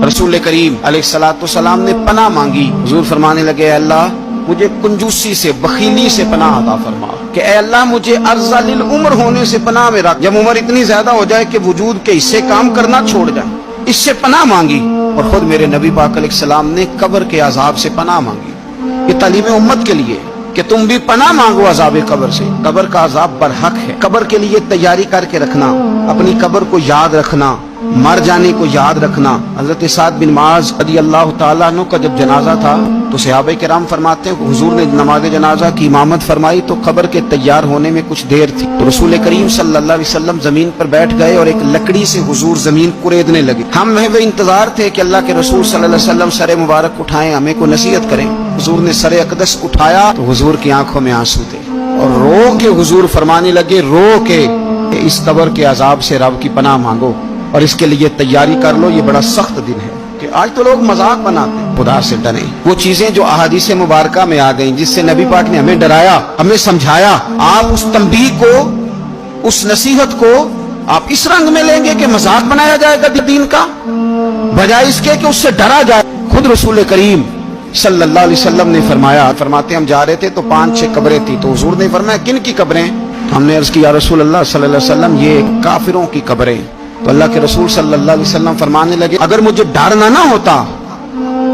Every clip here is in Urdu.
رسول کریم علیہ السلام نے پناہ مانگی. حضور فرمانے لگے اے اللہ مجھے کنجوسی سے بخیلی سے پناہ عطا فرما کہ اے اللہ مجھے ارذل العمر ہونے سے پناہ میں رکھ. جب عمر اتنی زیادہ ہو جائے کہ وجود کے حصے کام کرنا چھوڑ جائیں, اس سے پناہ مانگی. اور خود میرے نبی پاک علیہ السلام نے قبر کے عذاب سے پناہ مانگی. یہ تعلیم امت کے لیے کہ تم بھی پناہ مانگو عذاب قبر سے. قبر کا عذاب برحق ہے. قبر کے لیے تیاری کر کے رکھنا, اپنی قبر کو یاد رکھنا, مر جانے کو یاد رکھنا. حضرت سعد بن معاذ رضی اللہ تعالیٰ عنہ کا جب جنازہ تھا تو صحابہ کرام فرماتے ہیں حضور نے نماز جنازہ کی امامت فرمائی تو قبر کے تیار ہونے میں کچھ دیر تھی. تو رسول کریم صلی اللہ علیہ وسلم زمین پر بیٹھ گئے اور ایک لکڑی سے حضور زمین کوریدنے لگے. ہم وہ انتظار تھے کہ اللہ کے رسول صلی اللہ علیہ وسلم سر مبارک اٹھائیں, ہمیں کو نصیحت کریں. حضور نے سر اقدس اٹھایا تو حضور کی آنکھوں میں آنسو تھے اور رو کے حضور فرمانے لگے رو کے اس قبر کے عذاب سے رب کی پناہ مانگو اور اس کے لیے تیاری کر لو. یہ بڑا سخت دن ہے کہ آج تو لوگ مذاق بناتے ہیں. خدا سے ڈریں. وہ چیزیں جو احادیث مبارکہ میں آ گئیں جس سے نبی پاک نے ہمیں ڈرایا, ہمیں سمجھایا, آپ اس تنبیہ کو, اس نصیحت کو آپ اس رنگ میں لیں گے کہ مذاق بنایا جائے گا دین کا, بجائے اس کے کہ اس سے ڈرا جائے. خود رسول کریم صلی اللہ علیہ وسلم نے فرماتے ہم جا رہے تھے تو 5-6 قبریں تھی. تو حضور نے فرمایا کن کی قبریں؟ ہم نے عرض کیا رسول اللہ صلی اللہ علیہ وسلم یہ کافروں کی قبریں. تو اللہ کے رسول صلی اللہ علیہ وسلم فرمانے لگے اگر مجھے ڈرنا نہ ہوتا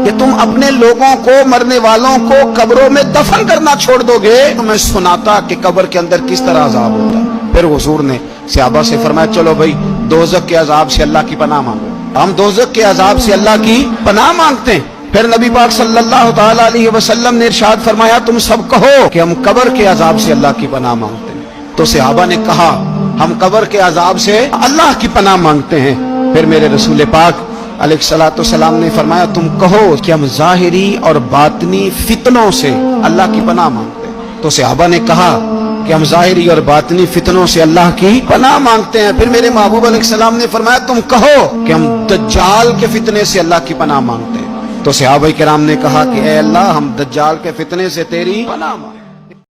کہ تم اپنے لوگوں کو, مرنے والوں کو قبروں میں دفن کرنا چھوڑ دو گے تو میں سناتا کہ قبر کے اندر کس طرح عذاب ہوتا ہے. پھر حضور نے صحابہ سے فرمایا چلو بھائی دوزخ کے عذاب سے اللہ کی پناہ مانگو. ہم دوزخ کے عذاب سے اللہ کی پناہ مانگتے ہیں. پھر نبی پاک صلی اللہ تعالی علیہ وسلم نے ارشاد فرمایا تم سب کہو کہ ہم قبر کے عذاب سے اللہ کی پناہ مانگتے ہیں. تو صحابہ نے کہا ہم قبر کے عذاب سے اللہ کی پناہ مانگتے ہیں. پھر میرے رسول پاک علیہ السلام نے فرمایا تم کہو کہ ہم ظاہری اور باطنی فتنوں سے اللہ کی پناہ مانگتے ہیں. تو صحابہ نے کہا کہ ہم ظاہری اور باطنی فتنوں سے اللہ کی پناہ مانگتے ہیں. پھر میرے محبوب علیہ السلام نے فرمایا تم کہو کہ ہم دجال کے فتنے سے اللہ کی پناہ مانگتے ہیں. تو صحابہ کرام نے کہا کہ اے اللہ ہم دجال کے فتنے سے تیری پناہ مانگتے ہیں.